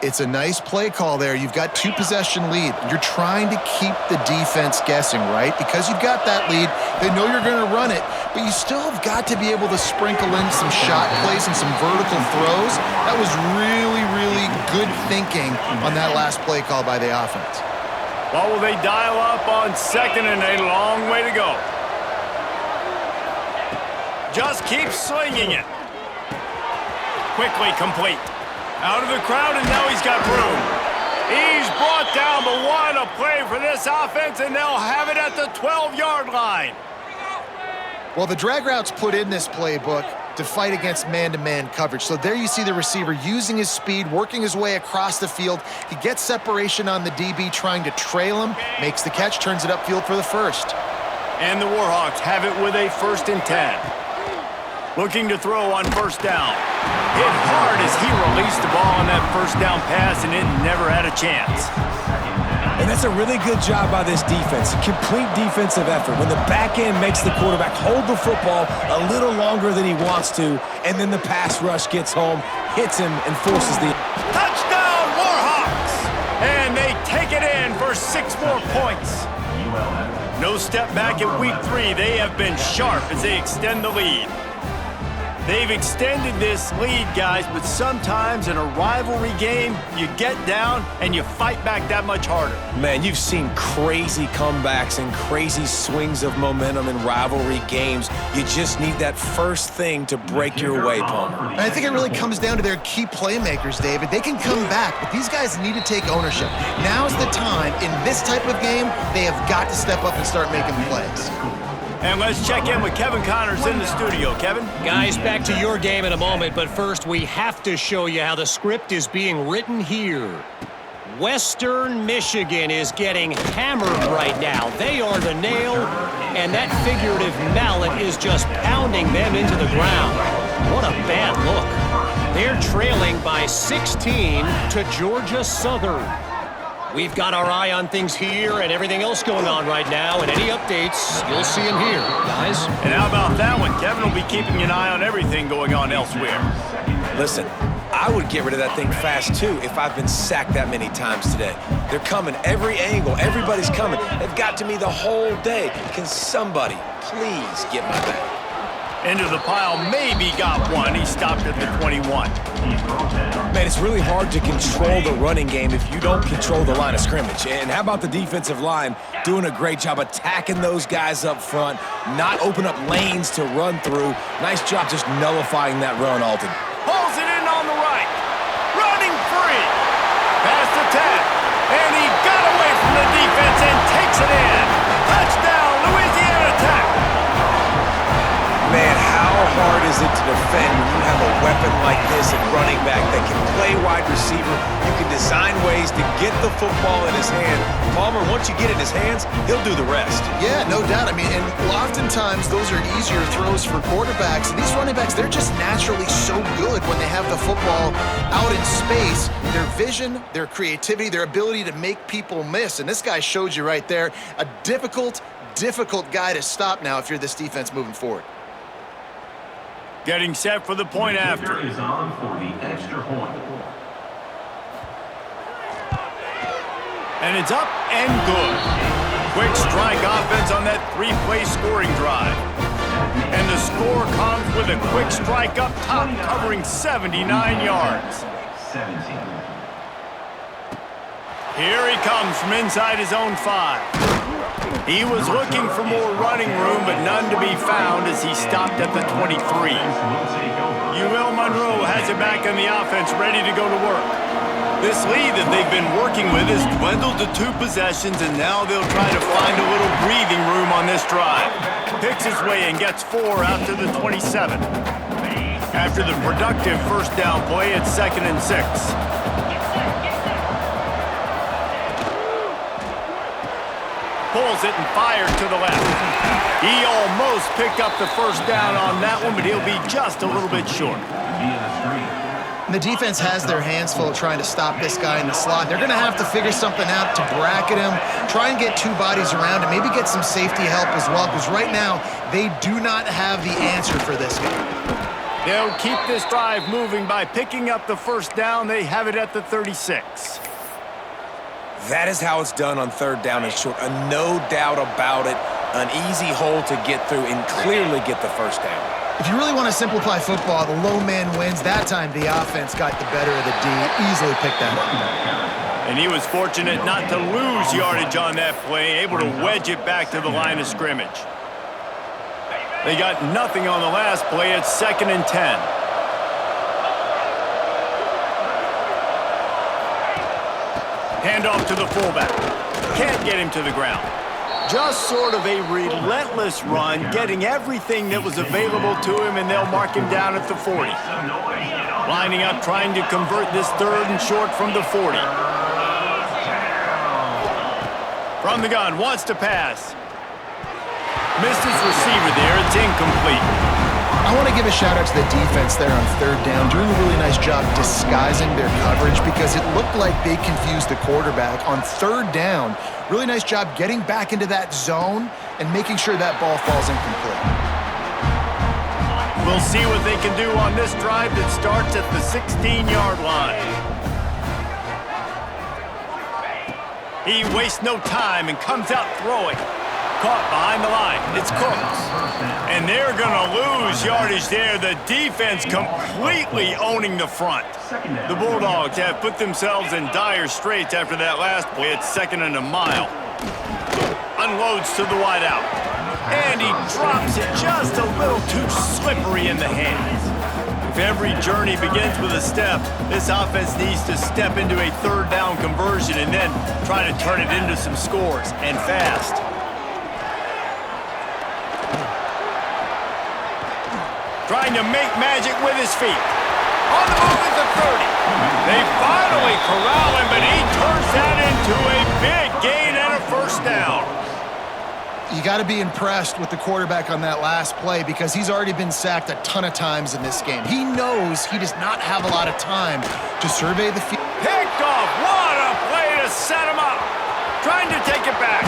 It's a nice play call there. You've got two-possession lead. You're trying to keep the defense guessing, right? Because you've got that lead, they know you're going to run it, but you still have got to be able to sprinkle in some shot plays and some vertical throws. That was really, really good thinking on that last play call by the offense. Well, will they dial up on second and a long way to go? Just keep swinging it. Quickly complete. Out of the crowd, and now he's got room. He's brought down, but what a play for this offense, and they'll have it at the 12-yard line. Well, the drag routes put in this playbook to fight against man-to-man coverage. So there you see the receiver using his speed, working his way across the field. He gets separation on the DB, trying to trail him, makes the catch, turns it upfield for the first. And the Warhawks have it with a 1st and 10. Looking to throw on first down. Hit hard as he released the ball on that first down pass, and it never had a chance. And that's a really good job by this defense. Complete defensive effort. When the back end makes the quarterback hold the football a little longer than he wants to, and then the pass rush gets home, hits him, and forces the... Touchdown, Warhawks! And they take it in for 6 more points. No step back at week 3. They have been sharp as they extend the lead. They've extended this lead, guys, but sometimes in a rivalry game, you get down and you fight back that much harder. Man, you've seen crazy comebacks and crazy swings of momentum in rivalry games. You just need that first thing to break your way, Palmer. And I think it really comes down to their key playmakers, David. They can come back, but these guys need to take ownership. Now's the time. In this type of game, they have got to step up and start making plays. And let's check in with Kevin Connors in the studio. Kevin? Guys, back to your game in a moment, but first we have to show you how the script is being written here. Western Michigan is getting hammered right now. They are the nail, and that figurative mallet is just pounding them into the ground. What a bad look. They're trailing by 16 to Georgia Southern. We've got our eye on things here and everything else going on right now, and any updates, you'll see them here, guys. And how about that one? Kevin will be keeping an eye on everything going on elsewhere. Listen, I would get rid of that thing fast, too, if I've been sacked that many times today. They're coming every angle. Everybody's coming. They've got to me the whole day. Can somebody please get my back? Into the pile, maybe got one. He stopped at the 21. Man, it's really hard to control the running game if you don't control the line of scrimmage. And how about the defensive line doing a great job attacking those guys up front, not open up lanes to run through. Nice job just nullifying that run, Alton. Pulls it in on the right. Running free. Past the 10. And he got away from the defense and takes it in. Touchdown, Louisiana Tech. Man, how hard is it to defend when you have a weapon like this at running back that can play wide receiver? You can design ways to get the football in his hand. Palmer, once you get it in his hands, he'll do the rest. Yeah, no doubt. I mean, and oftentimes those are easier throws for quarterbacks. And these running backs, they're just naturally so good when they have the football out in space. Their vision, their creativity, their ability to make people miss. And this guy showed you right there, a difficult guy to stop now if you're this defense moving forward. Getting set for the point after. Is on for the extra point. And it's up and good. Quick strike offense on that 3-play scoring drive. And the score comes with a quick strike up top, covering 79 yards. 17. Here he comes from inside his own 5. He was looking for more running room, but none to be found as he stopped at the 23. Monroe has it back on the offense, ready to go to work. This lead that they've been working with has dwindled to 2 possessions, and now they'll try to find a little breathing room on this drive. Picks his way and gets 4 out to the 27. After the productive first down play, it's 2nd and 6. Pulls it and fires to the left. He almost picked up the first down on that one, but he'll be just a little bit short. And the defense has their hands full trying to stop this guy in the slot. They're going to have to figure something out to bracket him, try and get two bodies around him, maybe get some safety help as well, because right now they do not have the answer for this guy. They'll keep this drive moving by picking up the first down. They have it at the 36. That is how it's done on third down and short. No doubt about it. An easy hole to get through and clearly get the first down. If you really want to simplify football, the low man wins. That time the offense got the better of the D. Easily picked that up. And he was fortunate not to lose yardage on that play, able to wedge it back to the line of scrimmage. They got nothing on the last play. It's 2nd and 10. Handoff to the fullback. Can't get him to the ground. Just sort of a relentless run, getting everything that was available to him, and they'll mark him down at the 40. Lining up, trying to convert this 3rd and short from the 40. From the gun, wants to pass. Missed his receiver there. It's incomplete. I want to give a shout out to the defense there on third down, doing a really nice job disguising their coverage because it looked like they confused the quarterback on third down. Really nice job getting back into that zone and making sure that ball falls incomplete. We'll see what they can do on this drive that starts at the 16-yard line. He wastes no time and comes out throwing. Caught behind the line. It's Cooks. And they're going to lose yardage there. The defense completely owning the front. The Bulldogs have put themselves in dire straits after that last play. It's 2nd and a mile. Unloads to the wideout. And he drops it just a little too slippery in the hands. If every journey begins with a step, this offense needs to step into a third down conversion and then try to turn it into some scores, and fast. Trying to make magic with his feet. On the move at the 30. They finally corral him, but he turns that into a big gain and a first down. You got to be impressed with the quarterback on that last play because he's already been sacked a ton of times in this game. He knows he does not have a lot of time to survey the field. Picked off. What a play to set him up. Trying to take it back.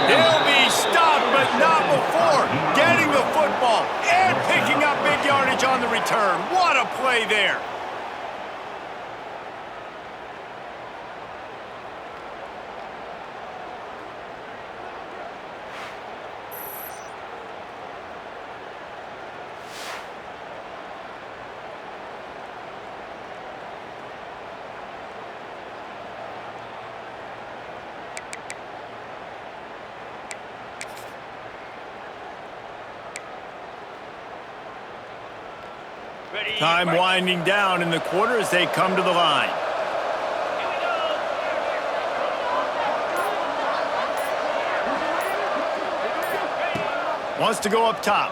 He'll be stopped, but not before getting the football and picking up big yardage on the return. What a play there. Time winding down in the quarter as they come to the line. Wants to go up top.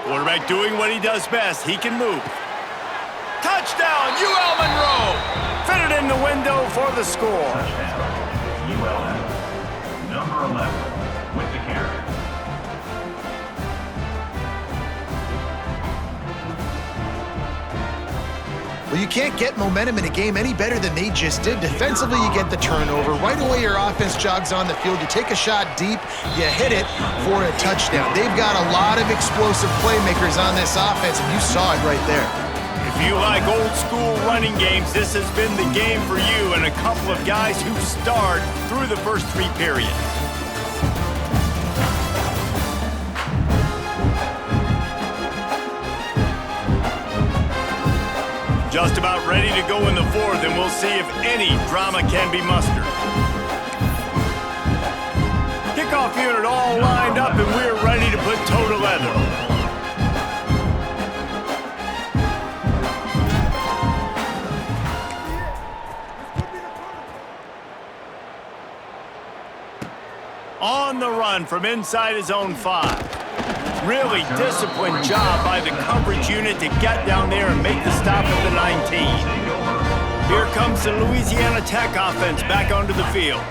Quarterback doing what he does best. He can move. Touchdown, UL Monroe! Fitted in the window for the score. ULM, number 11, with the carry. Well, you can't get momentum in a game any better than they just did. Defensively, you get the turnover. Right away, your offense jogs on the field. You take a shot deep, you hit it for a touchdown. They've got a lot of explosive playmakers on this offense, and you saw it right there. If you like old-school running games, this has been the game for you and a couple of guys who starred through the first 3 periods. Just about ready to go in the 4th, and we'll see if any drama can be mustered. Kickoff unit all lined up, and we're ready to put toe to leather. On the run from inside his own 5. Really disciplined job by the coverage unit to get down there and make the stop at the 19. Here comes the Louisiana Tech offense back onto the field.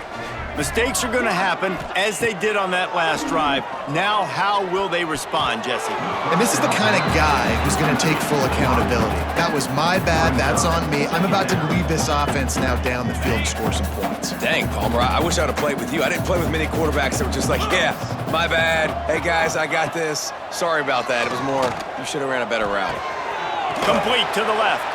Mistakes are going to happen, as they did on that last drive. Now, how will they respond, Jesse? And this is the kind of guy who's going to take full accountability. That was my bad. That's on me. I'm about to lead this offense now down the field and score some points. Dang, Palmer, I wish I would have played with you. I didn't play with many quarterbacks that were just like, yeah, my bad. Hey, guys, I got this. Sorry about that. It was more, you should have ran a better route. Complete to the left.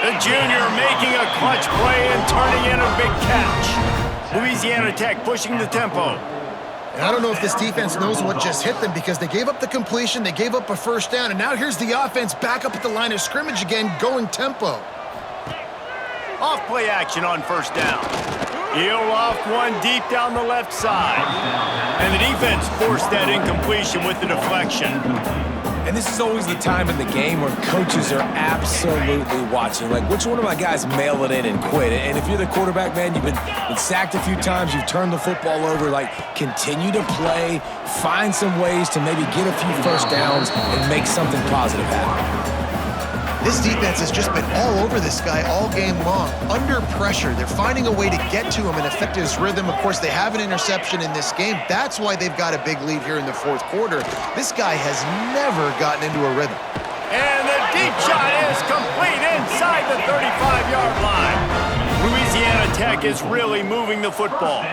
The junior making a clutch play and turning in a big catch. Louisiana Tech pushing the tempo. And I don't know if this defense knows what just hit them because they gave up the completion, they gave up a first down, and now here's the offense back up at the line of scrimmage again, going tempo. Off play action on first down. He'll loft one deep down the left side. And the defense forced that incompletion with the deflection. And this is always the time in the game where coaches are absolutely watching. Like, which one of my guys mail it in and quit? And if you're the quarterback, man, you've been sacked a few times, you've turned the football over, like, continue to play, find some ways to maybe get a few first downs and make something positive happen. This defense has just been all over this guy all game long. Under pressure, they're finding a way to get to him and affect his rhythm. Of course, they have an interception in this game. That's why they've got a big lead here in the fourth quarter. This guy has never gotten into a rhythm. And the deep shot is complete inside the 35-yard line. Louisiana Tech is really moving the football.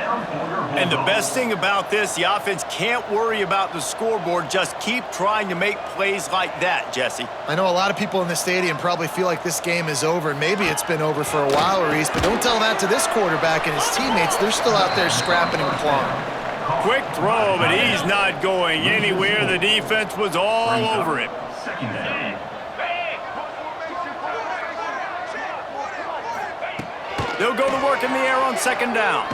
And the best thing about this, the offense can't worry about the scoreboard. Just keep trying to make plays like that, Jesse. I know a lot of people in the stadium probably feel like this game is over. Maybe it's been over for a while, Reese, but don't tell that to this quarterback and his teammates. They're still out there scrapping and clawing. Quick throw, but he's not going anywhere. The defense was all over him. They'll go to work in the air on second down.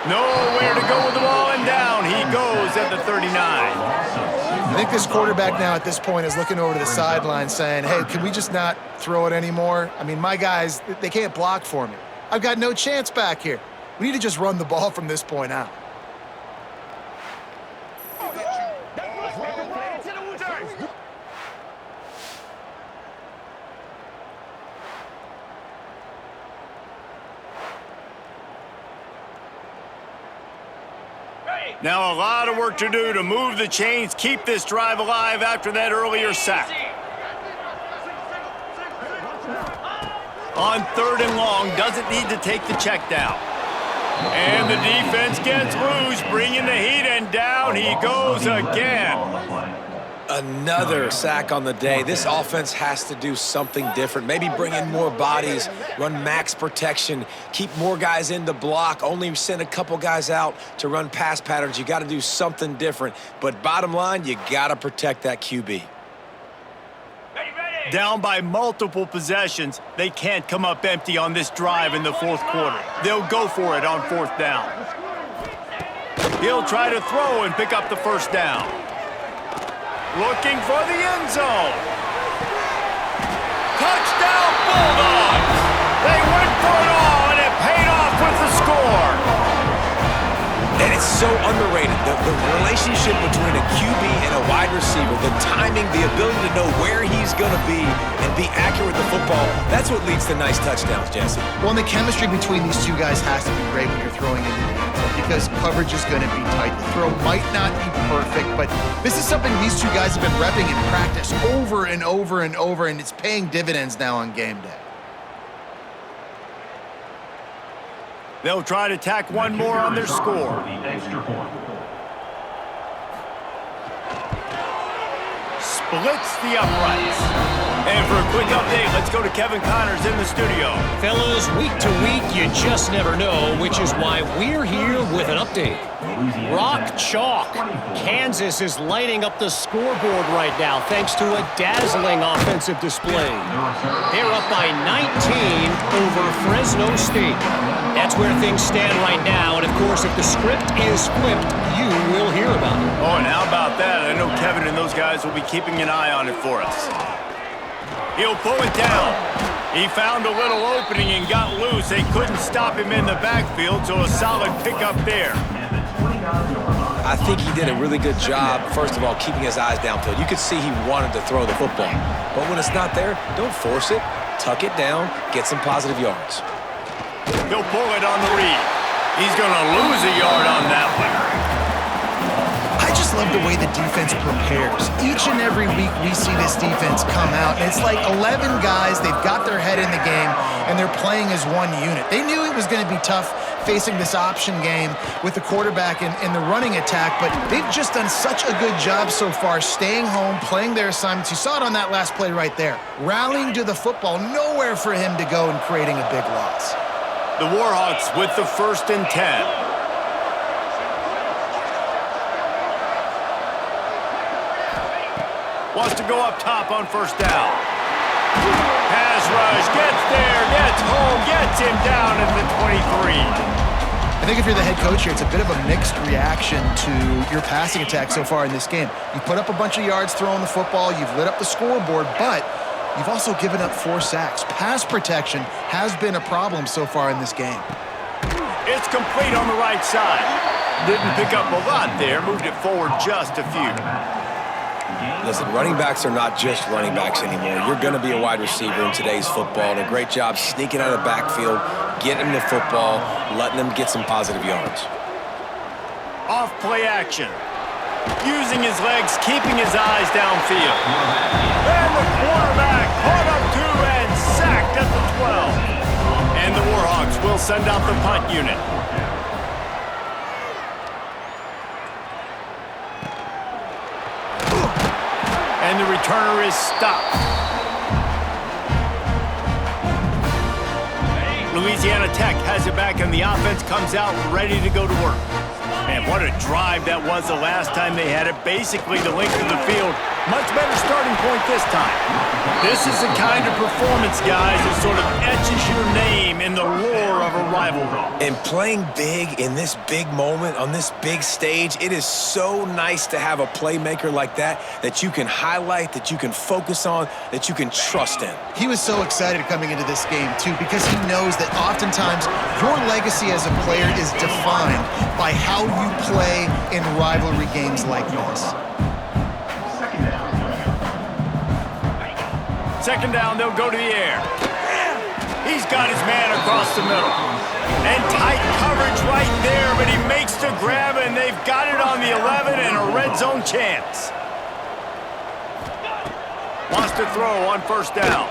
Nowhere to go with the ball, and down he goes at the 39. I think this quarterback now at this point is looking over to the sideline saying, hey, can we just not throw it anymore? I mean, my guys, they can't block for me. I've got no chance back here. We need to just run the ball from this point out. Now a lot of work to do to move the chains, keep this drive alive after that earlier sack. On third and long, doesn't need to take the check down. And the defense gets loose, bringing the heat, and down he goes again. Another sack on the day. This offense has to do something different. Maybe bring in more bodies, run max protection, keep more guys in to block, only send a couple guys out to run pass patterns. You got to do something different. But bottom line, you got to protect that QB. Down by multiple possessions, they can't come up empty on this drive in the fourth quarter. They'll go for it on fourth down. He'll try to throw and pick up the first down. Looking for the end zone. Touchdown Bulldogs! They went for it all, and it paid off with the score. And it's so underrated. The relationship between a QB and a wide receiver, the timing, the ability to know where he's going to be and be accurate with the football, that's what leads to nice touchdowns, Jesse. Well, and the chemistry between these two guys has to be great when you're throwing into the end zone because coverage is going to be tight. The throw might not be perfect, but this is something these two guys have been repping in practice over and over and over, and it's paying dividends now on game day. They'll try to tack one more on their score. Splits the uprights. And for a quick update, let's go to Kevin Connors in the studio. Fellas, week to week, you just never know, which is why we're here with an update. Rock chalk. Kansas is lighting up the scoreboard right now thanks to a dazzling offensive display. They're up by 19 over Fresno State. That's where things stand right now, and of course, if the script is flipped, you will hear about it. Oh, and how about that? I know Kevin and those guys will be keeping an eye on it for us. He'll pull it down. He found a little opening and got loose. They couldn't stop him in the backfield, so a solid pickup there. I think he did a really good job, first of all, keeping his eyes downfield. You could see he wanted to throw the football. But when it's not there, don't force it. Tuck it down, get some positive yards. He'll pull it on the read. He's going to lose a yard on that one. I just love the way the defense prepares. Each and every week we see this defense come out, and it's like 11 guys, they've got their head in the game, and they're playing as one unit. They knew it was going to be tough facing this option game with the quarterback in the running attack, but they've just done such a good job so far staying home, playing their assignments. You saw it on that last play right there. Rallying to the football, nowhere for him to go and creating a big loss. The Warhawks with the 1st and 10. Wants to go up top on 1st down. Pass rush, gets there, gets home, gets him down at the 23. I think if you're the head coach here, it's a bit of a mixed reaction to your passing attack so far in this game. You put up a bunch of yards throwing the football, you've lit up the scoreboard, but you've also given up 4 sacks. Pass protection has been a problem so far in this game. It's complete on the right side. Didn't pick up a lot there, moved it forward just a few. Listen, running backs are not just running backs anymore. You're going to be a wide receiver in today's football, and a great job sneaking out of the backfield, getting the football, letting them get some positive yards. Off play action. Using his legs, keeping his eyes downfield. And the quarterback caught up to and sacked at the 12. And the Warhawks will send out the punt unit. And the returner is stopped. Louisiana Tech has it back, and the offense comes out ready to go to work. Man, what a drive that was the last time they had it. Basically the length of the field. Much better starting point this time. This is the kind of performance, guys, that sort of etches your name in the roar of a rivalry. And playing big in this big moment, on this big stage, it is so nice to have a playmaker like that you can highlight, that you can focus on, that you can trust in. He was so excited coming into this game, too, because he knows that oftentimes your legacy as a player is defined by how you play in rivalry games like this. Second down, they'll go to the air. He's got his man across the middle. And tight coverage right there, but he makes the grab, and they've got it on the 11 and a red zone chance. Wants to throw on 1st down.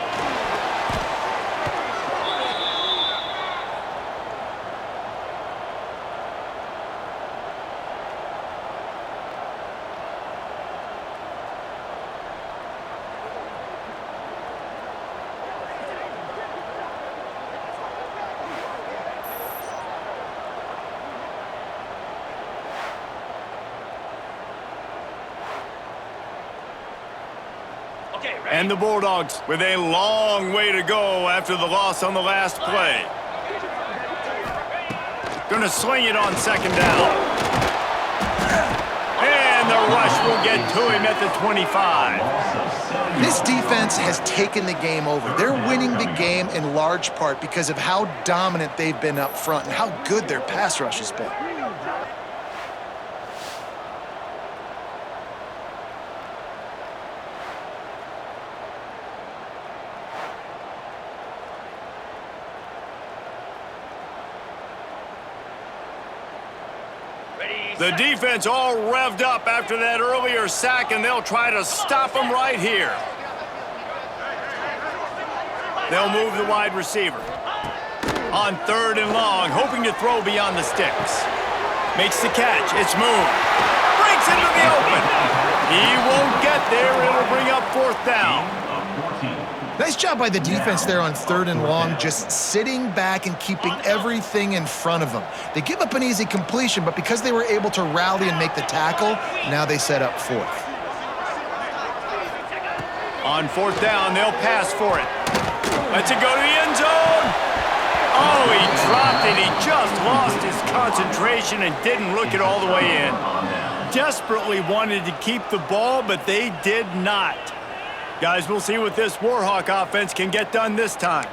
And the Bulldogs with a long way to go after the loss on the last play. Gonna sling it on 2nd down. And the rush will get to him at the 25. This defense has taken the game over. They're winning the game in large part because of how dominant they've been up front and how good their pass rush has been. The defense all revved up after that earlier sack, and they'll try to stop them right here. They'll move the wide receiver. On 3rd and long, hoping to throw beyond the sticks. Makes the catch. It's moved. Breaks into the open. He won't get there. It'll bring up 4th down. Nice job by the defense there on 3rd and long, just sitting back and keeping everything in front of them. They give up an easy completion, but because they were able to rally and make the tackle, now they set up 4th. On 4th down, they'll pass for it. Lets it go to the end zone. Oh, he dropped it. He just lost his concentration and didn't look it all the way in. Desperately wanted to keep the ball, but they did not. Guys, we'll see what this Warhawk offense can get done this time.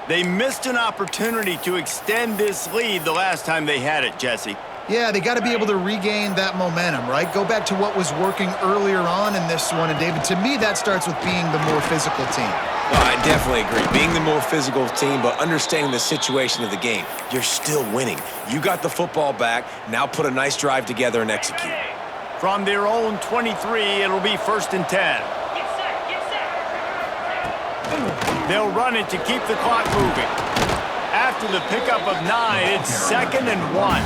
They missed an opportunity to extend this lead the last time they had it, Jesse. Yeah, they got to be able to regain that momentum, right? Go back to what was working earlier on in this one. And, David, to me, that starts with being the more physical team. No, I definitely agree. Being the more physical team, but understanding the situation of the game. You're still winning. You got the football back. Now put a nice drive together and execute. From their own 23, it'll be 1st and 10. They'll run it to keep the clock moving. After the pickup of 9, it's 2nd and 1.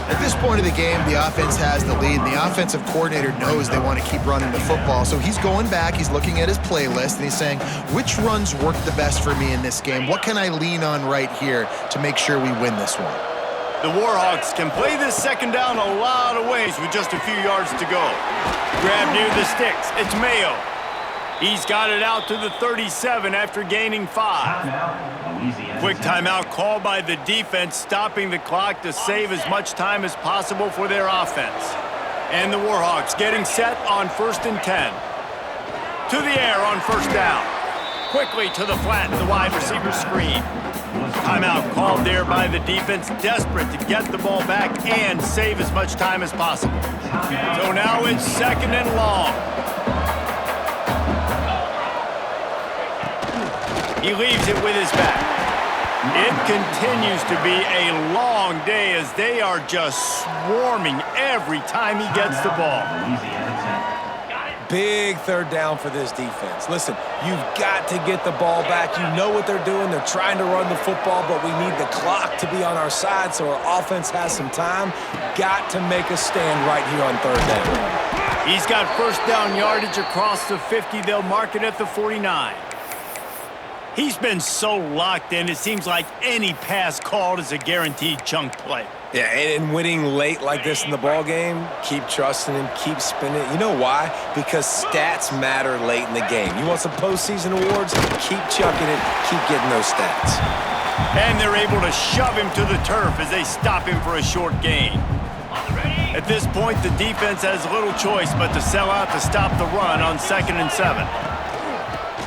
At this point of the game, the offense has the lead, and the offensive coordinator knows they want to keep running the football. So he's going back, he's looking at his playlist, and he's saying, which runs work the best for me in this game? What can I lean on right here to make sure we win this one? The Warhawks can play this 2nd down a lot of ways with just a few yards to go. Grab near the sticks. It's Mayo. He's got it out to the 37 after gaining 5. Quick timeout called by the defense, stopping the clock to save as much time as possible for their offense. And the Warhawks getting set on 1st and 10. To the air on 1st down. Quickly to the flat, the wide receiver screen. Timeout called there by the defense, desperate to get the ball back and save as much time as possible. So now it's 2nd and long. He leaves it with his back. It continues to be a long day as they are just swarming every time he gets the ball. Big 3rd down for this defense. Listen, you've got to get the ball back. You know what they're doing. They're trying to run the football, but we need the clock to be on our side so our offense has some time. Got to make a stand right here on 3rd down. He's got 1st down yardage across the 50. They'll mark it at the 49. He's been so locked in, it seems like any pass called is a guaranteed chunk play. Yeah, and winning late like this in the ball game, keep trusting him, keep spinning. You know why? Because stats matter late in the game. You want some postseason awards? Keep chucking it, keep getting those stats. And they're able to shove him to the turf as they stop him for a short gain. At this point, the defense has little choice but to sell out to stop the run on 2nd and 7.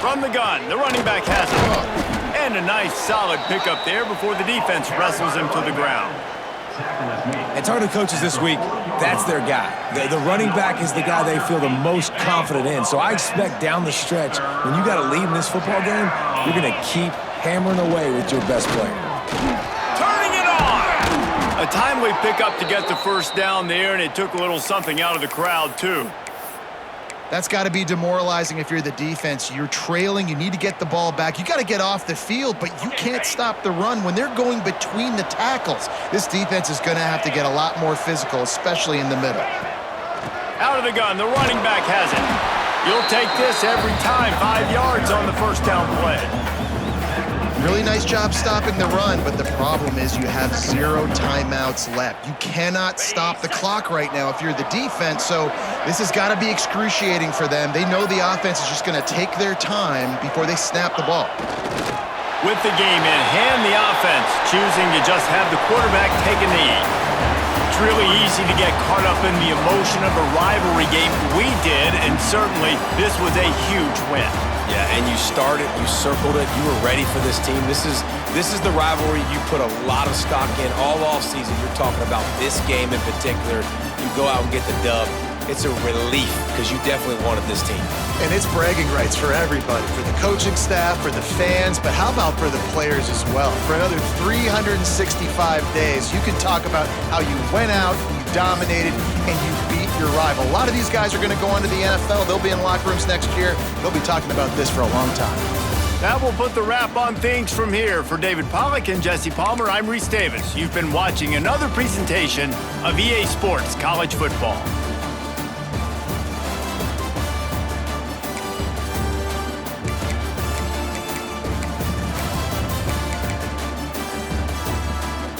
From the gun, the running back has it. And a nice solid pickup there before the defense wrestles him to the ground. And talking to coaches this week, that's their guy. The running back is the guy they feel the most confident in. So I expect down the stretch, when you got a lead in this football game, you're going to keep hammering away with your best player. Turning it on! A timely pickup to get the 1st down there, and it took a little something out of the crowd, too. That's got to be demoralizing if you're the defense. You're trailing. You need to get the ball back. You got to get off the field, but you can't stop the run when they're going between the tackles. This defense is going to have to get a lot more physical, especially in the middle. Out of the gun, the running back has it. You'll take this every time. 5 yards on the 1st down play. Really nice job stopping the run, but the problem is you have 0 timeouts left. You cannot stop the clock right now if you're the defense, so this has got to be excruciating for them. They know the offense is just going to take their time before they snap the ball. With the game in hand, the offense choosing to just have the quarterback take a knee. It's really easy to get caught up in the emotion of a rivalry game. We did, and certainly this was a huge win. Yeah, and you started, you circled it, you were ready for this team. This is the rivalry you put a lot of stock in all offseason. You're talking about this game in particular. You go out and get the dub. It's a relief because you definitely wanted this team. And it's bragging rights for everybody, for the coaching staff, for the fans, but how about for the players as well? For another 365 days, you can talk about how you went out, you dominated, and you beat your rival. A lot of these guys are going to go on to the NFL. They'll be in locker rooms next year. They'll be talking about this for a long time. That will put the wrap on things from here. For David Pollack and Jesse Palmer, I'm Reese Davis. You've been watching another presentation of EA Sports College Football.